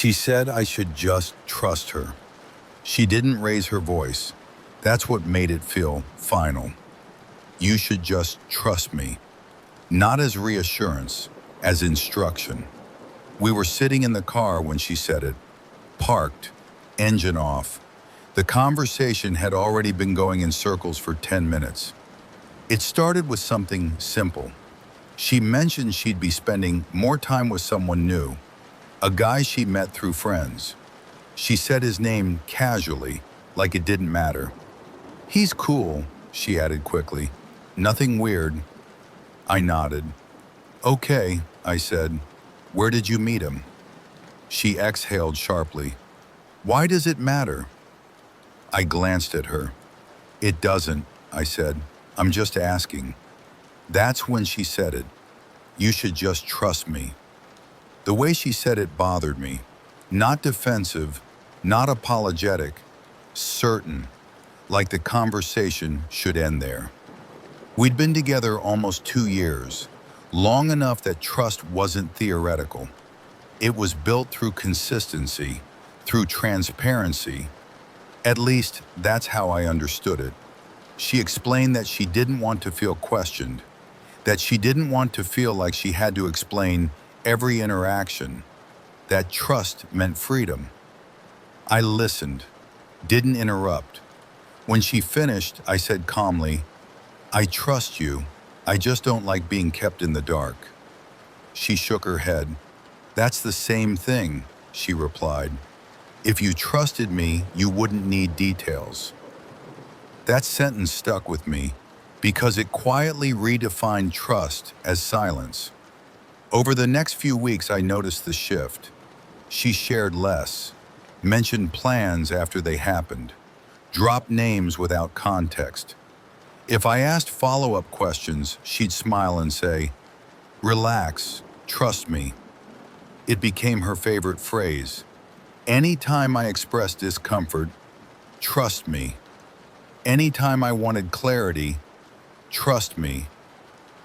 She said I should just trust her. She didn't raise her voice. That's what made it feel final. You should just trust me. Not as reassurance, as instruction. We were sitting in the car when she said it, parked, engine off. The conversation had already been going in circles for 10 minutes. It started with something simple. She mentioned she'd be spending more time with someone new, a guy she met through friends. She said his name casually, like it didn't matter. He's cool, she added quickly. Nothing weird. I nodded. Okay, I said. Where did you meet him? She exhaled sharply. Why does it matter? I glanced at her. It doesn't, I said. I'm just asking. That's when she said it. You should just trust me. The way she said it bothered me. Not defensive, not apologetic, certain, like the conversation should end there. We'd been together almost 2 years, long enough that trust wasn't theoretical. It was built through consistency, through transparency. At least, that's how I understood it. She explained that she didn't want to feel questioned, that she didn't want to feel like she had to explain every interaction, that trust meant freedom. I listened, didn't interrupt. When she finished, I said calmly, I trust you. I just don't like being kept in the dark. She shook her head. That's the same thing, she replied. If you trusted me, you wouldn't need details. That sentence stuck with me because it quietly redefined trust as silence. Over the next few weeks, I noticed the shift. She shared less, mentioned plans after they happened, dropped names without context. If I asked follow-up questions, she'd smile and say, relax, trust me. It became her favorite phrase. Anytime I expressed discomfort, trust me. Anytime I wanted clarity, trust me.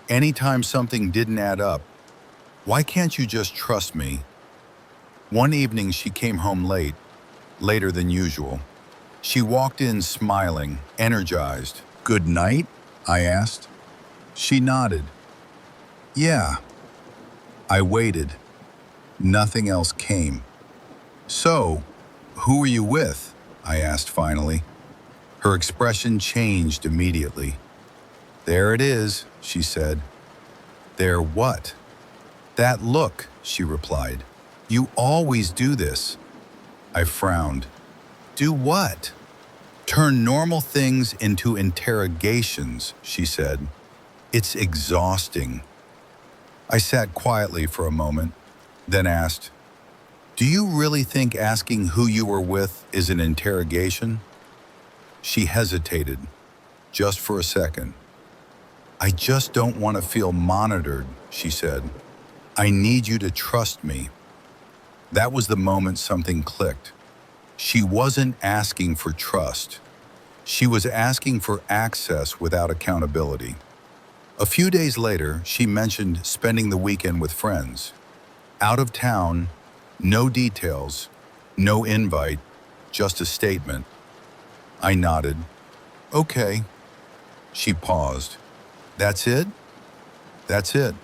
Anytime something didn't add up, why can't you just trust me? One evening she came home late, later than usual. She walked in smiling, energized. Good night? I asked. She nodded. Yeah. I waited. Nothing else came. So, who were you with? I asked finally. Her expression changed immediately. There it is, she said. There what? That look, she replied. You always do this. I frowned. Do what? Turn normal things into interrogations, she said. It's exhausting. I sat quietly for a moment, then asked, do you really think asking who you were with is an interrogation? She hesitated, just for a second. I just don't want to feel monitored, she said. I need you to trust me. That was the moment something clicked. She wasn't asking for trust. She was asking for access without accountability. A few days later, she mentioned spending the weekend with friends. Out of town, no details, no invite, just a statement. I nodded. Okay. She paused. That's it? That's it.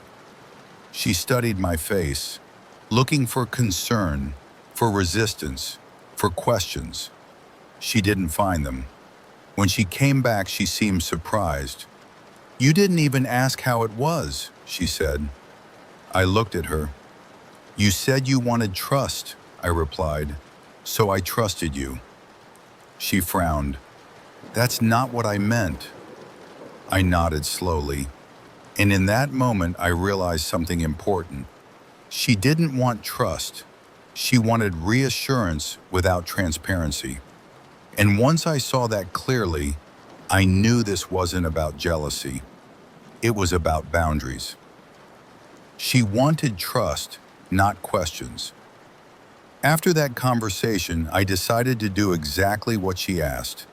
She studied my face, looking for concern, for resistance, for questions. She didn't find them. When she came back, she seemed surprised. You didn't even ask how it was, she said. I looked at her. You said you wanted trust, I replied, so I trusted you. She frowned. That's not what I meant. I nodded slowly, and in that moment I realized something important. She didn't want trust. She wanted reassurance without transparency. And once I saw that clearly, I knew this wasn't about jealousy. It was about boundaries. She wanted trust, not questions. After that conversation, I decided to do exactly what she asked.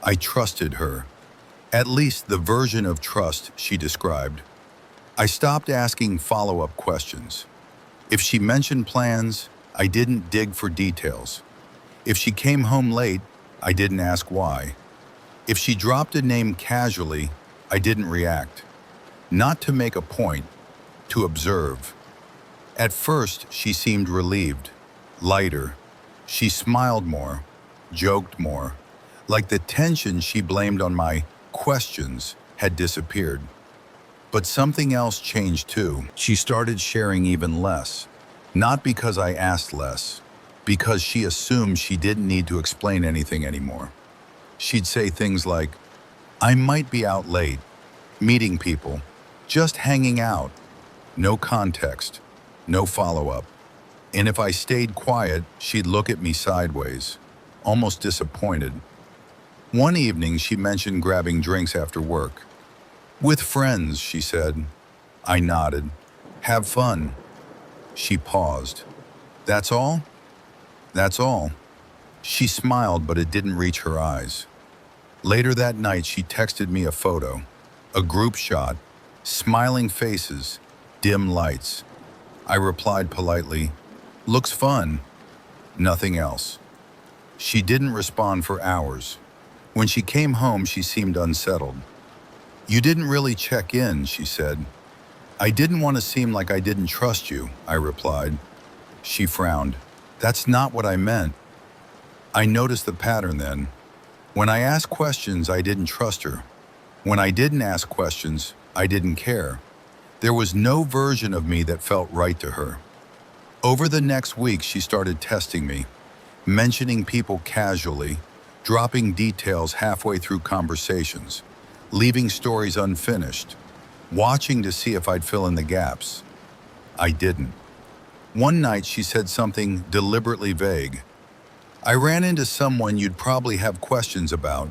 I trusted her, at least the version of trust she described. I stopped asking follow-up questions. If she mentioned plans, I didn't dig for details. If she came home late, I didn't ask why. If she dropped a name casually, I didn't react. Not to make a point, to observe. At first, she seemed relieved, lighter. She smiled more, joked more, like the tension she blamed on my questions had disappeared. But something else changed too. She started sharing even less. Not because I asked less, because she assumed she didn't need to explain anything anymore. She'd say things like, I might be out late, meeting people, just hanging out. No context, no follow-up. And if I stayed quiet, she'd look at me sideways, almost disappointed. One evening, she mentioned grabbing drinks after work. With friends, she said. I nodded. Have fun. She paused. That's all? That's all. She smiled, but it didn't reach her eyes. Later that night, she texted me a photo, a group shot, smiling faces, dim lights. I replied politely, looks fun. Nothing else. She didn't respond for hours. When she came home, she seemed unsettled. You didn't really check in, she said. I didn't want to seem like I didn't trust you, I replied. She frowned. That's not what I meant. I noticed the pattern then. When I asked questions, I didn't trust her. When I didn't ask questions, I didn't care. There was no version of me that felt right to her. Over the next week, she started testing me, mentioning people casually, dropping details halfway through conversations, leaving stories unfinished, watching to see if I'd fill in the gaps. I didn't. One night, she said something deliberately vague. I ran into someone you'd probably have questions about.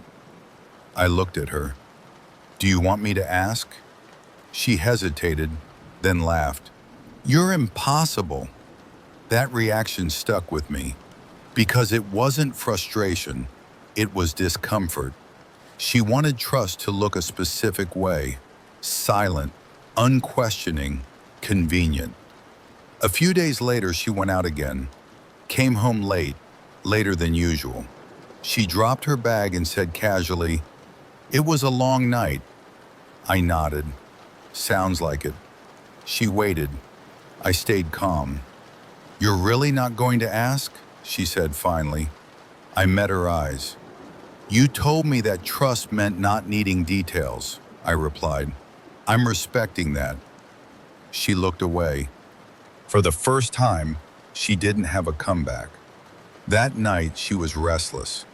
I looked at her. Do you want me to ask? She hesitated, then laughed. You're impossible. That reaction stuck with me, because it wasn't frustration, it was discomfort. She wanted trust to look a specific way, silent, unquestioning, convenient. A few days later, she went out again, came home late, later than usual. She dropped her bag and said casually, it was a long night. I nodded. Sounds like it. She waited. I stayed calm. You're really not going to ask? She said finally. I met her eyes. You told me that trust meant not needing details, I replied. I'm respecting that. She looked away. For the first time, she didn't have a comeback. That night, she was restless,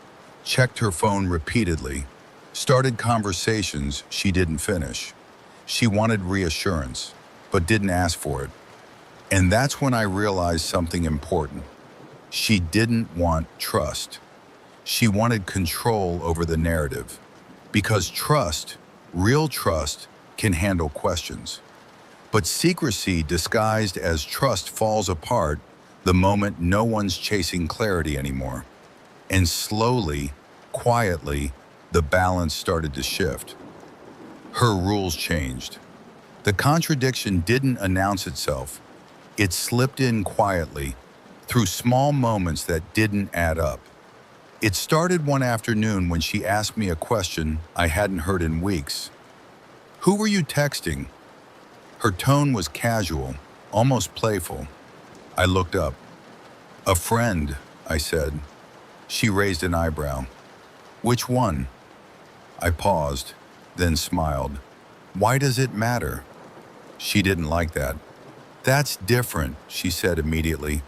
checked her phone repeatedly, started conversations she didn't finish. She wanted reassurance, but didn't ask for it. And that's when I realized something important. She didn't want trust. She wanted control over the narrative. Because trust, real trust, can handle questions. But secrecy disguised as trust falls apart the moment no one's chasing clarity anymore. And slowly, quietly, the balance started to shift. Her rules changed. The contradiction didn't announce itself. It slipped in quietly, through small moments that didn't add up. It started one afternoon when she asked me a question I hadn't heard in weeks. Who were you texting? Her tone was casual, almost playful. I looked up. A friend, I said. She raised an eyebrow. Which one? I paused, then smiled. Why does it matter? She didn't like that. That's different, she said immediately.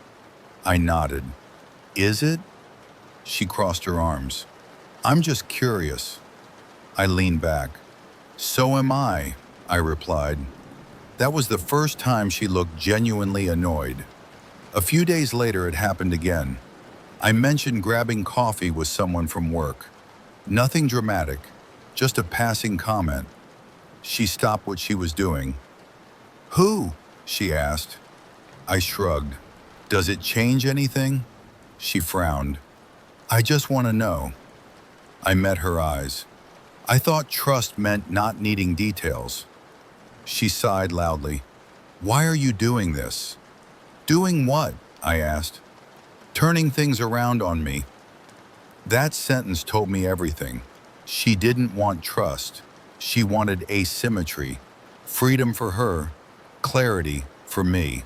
I nodded. Is it? She crossed her arms. I'm just curious. I leaned back. So am I replied. That was the first time she looked genuinely annoyed. A few days later, it happened again. I mentioned grabbing coffee with someone from work. Nothing dramatic, just a passing comment. She stopped what she was doing. Who? She asked. I shrugged. Does it change anything? She frowned. I just want to know. I met her eyes. I thought trust meant not needing details. She sighed loudly. Why are you doing this? Doing what? I asked. turning things around on me. That sentence told me everything. She didn't want trust. She wanted asymmetry, freedom for her, clarity for me.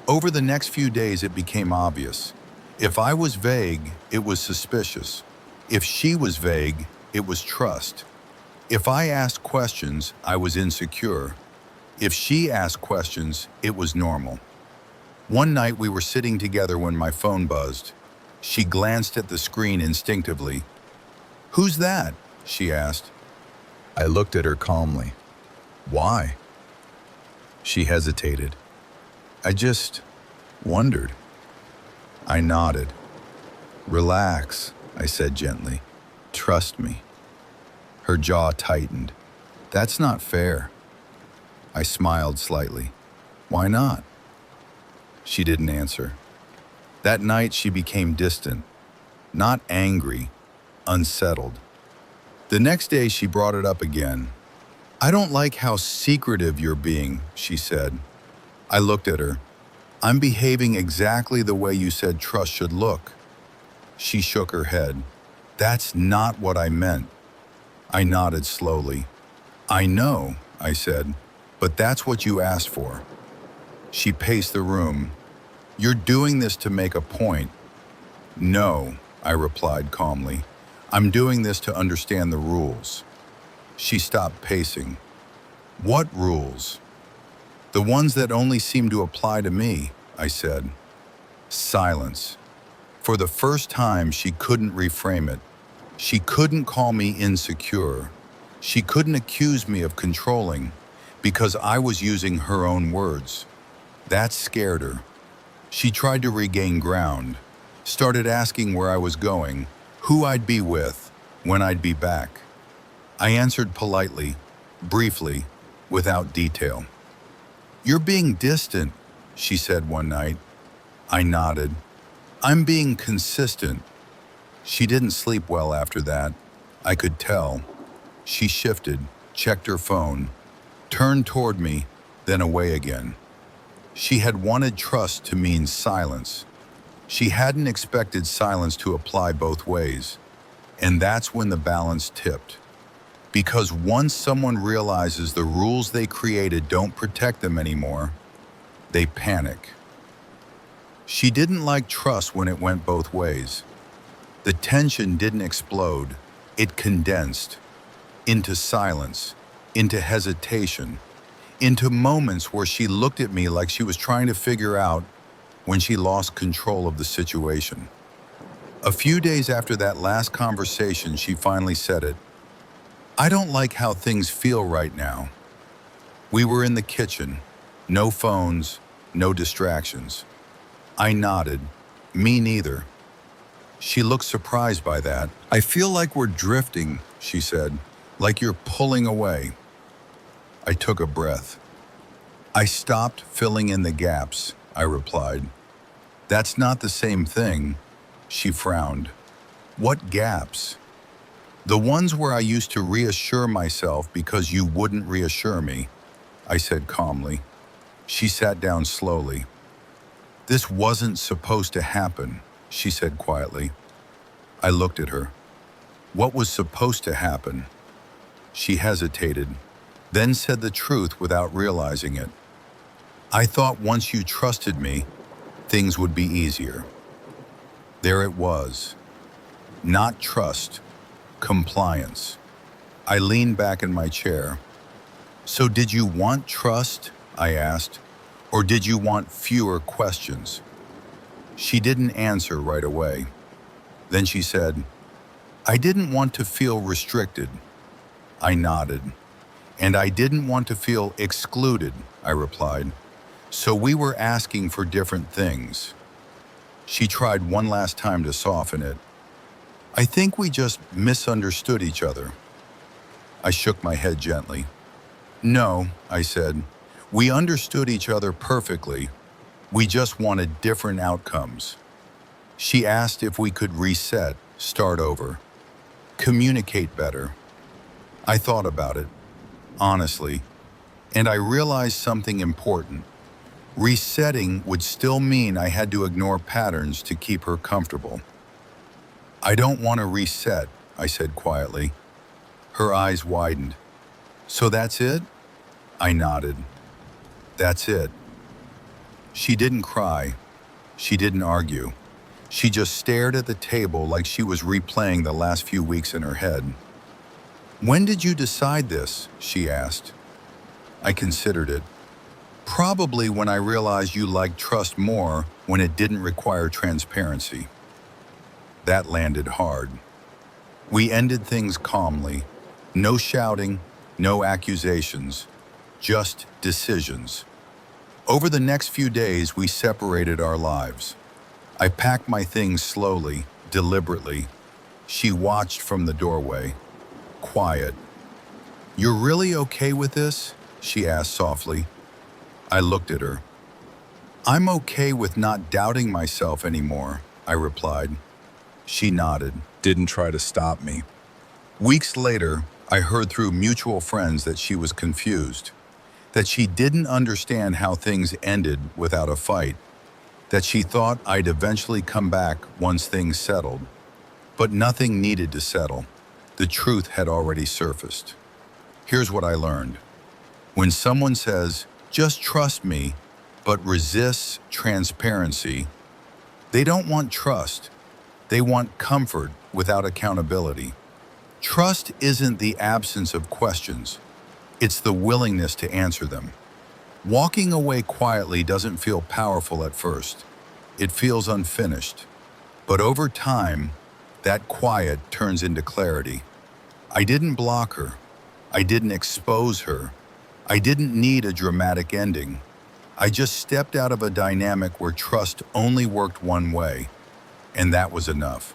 Over the next few days, it became obvious. If I was vague, it was suspicious. If she was vague, it was trust. If I asked questions, I was insecure. If she asked questions, it was normal. One night we were sitting together when my phone buzzed. She glanced at the screen instinctively. "Who's that?" she asked. I looked at her calmly. "Why?" She hesitated. "I just wondered." I nodded. "Relax," I said gently. "Trust me." Her jaw tightened. "That's not fair." I smiled slightly. "Why not?" She didn't answer. That night she became distant, not angry, unsettled. The next day she brought it up again. "I don't like how secretive you're being," she said. I looked at her. "I'm behaving exactly the way you said trust should look." She shook her head. "That's not what I meant." I nodded slowly. "I know," I said, "but that's what you asked for." She paced the room. "You're doing this to make a point." "No," I replied calmly. "I'm doing this to understand the rules." She stopped pacing. "What rules?" "The ones that only seem to apply to me," I said. Silence. For the first time, she couldn't reframe it. She couldn't call me insecure. She couldn't accuse me of controlling because I was using her own words. That scared her. She tried to regain ground, started asking where I was going, who I'd be with, when I'd be back. I answered politely, briefly, without detail. "You're being distant," she said one night. I nodded. "I'm being consistent." She didn't sleep well after that. I could tell. She shifted, checked her phone, turned toward me, then away again. She had wanted trust to mean silence. She hadn't expected silence to apply both ways. And that's when the balance tipped. Because once someone realizes the rules they created don't protect them anymore, they panic. She didn't like trust when it went both ways. The tension didn't explode, it condensed into silence, into hesitation, into moments where she looked at me like she was trying to figure out when she lost control of the situation. A few days after that last conversation, she finally said it. "I don't like how things feel right now." We were in the kitchen, no phones, no distractions. I nodded. "Me neither." She looked surprised by that. "I feel like we're drifting," she said, "like you're pulling away." I took a breath. "I stopped filling in the gaps," I replied. "That's not the same thing." She frowned. "What gaps?" "The ones where I used to reassure myself because you wouldn't reassure me," I said calmly. She sat down slowly. "This wasn't supposed to happen," she said quietly. I looked at her. "What was supposed to happen?" She hesitated, then said the truth without realizing it. "I thought once you trusted me, things would be easier." There it was. Not trust, compliance. I leaned back in my chair. "So did you want trust?" I asked. "Or did you want fewer questions?" She didn't answer right away. Then she said, "I didn't want to feel restricted." I nodded. "And I didn't want to feel excluded," I replied. "So we were asking for different things." She tried one last time to soften it. "I think we just misunderstood each other." I shook my head gently. "No," I said. "We understood each other perfectly. We just wanted different outcomes." She asked if we could reset, start over, communicate better. I thought about it, honestly, and I realized something important. Resetting would still mean I had to ignore patterns to keep her comfortable. I don't want to reset, I said quietly. Her eyes widened. So that's it? I nodded. That's it. She didn't cry. She didn't argue. She just stared at the table like she was replaying the last few weeks in her head. When did you decide this? She asked. I considered it. Probably when I realized you liked trust more when it didn't require transparency. That landed hard. We ended things calmly. No shouting, no accusations, just decisions. Over the next few days, we separated our lives. I packed my things slowly, deliberately. She watched from the doorway, quiet. You're really okay with this? She asked softly. I looked at her. I'm okay with not doubting myself anymore, I replied. She nodded. Didn't try to stop me. Weeks later, I heard through mutual friends that she was confused, that she didn't understand how things ended without a fight, that she thought I'd eventually come back once things settled. But nothing needed to settle. The truth had already surfaced. Here's what I learned. When someone says, just trust me, but resists transparency, they don't want trust. They want comfort without accountability. Trust isn't the absence of questions. It's the willingness to answer them. Walking away quietly doesn't feel powerful at first. It feels unfinished. But over time, that quiet turns into clarity. I didn't block her. I didn't expose her. I didn't need a dramatic ending. I just stepped out of a dynamic where trust only worked one way, and that was enough.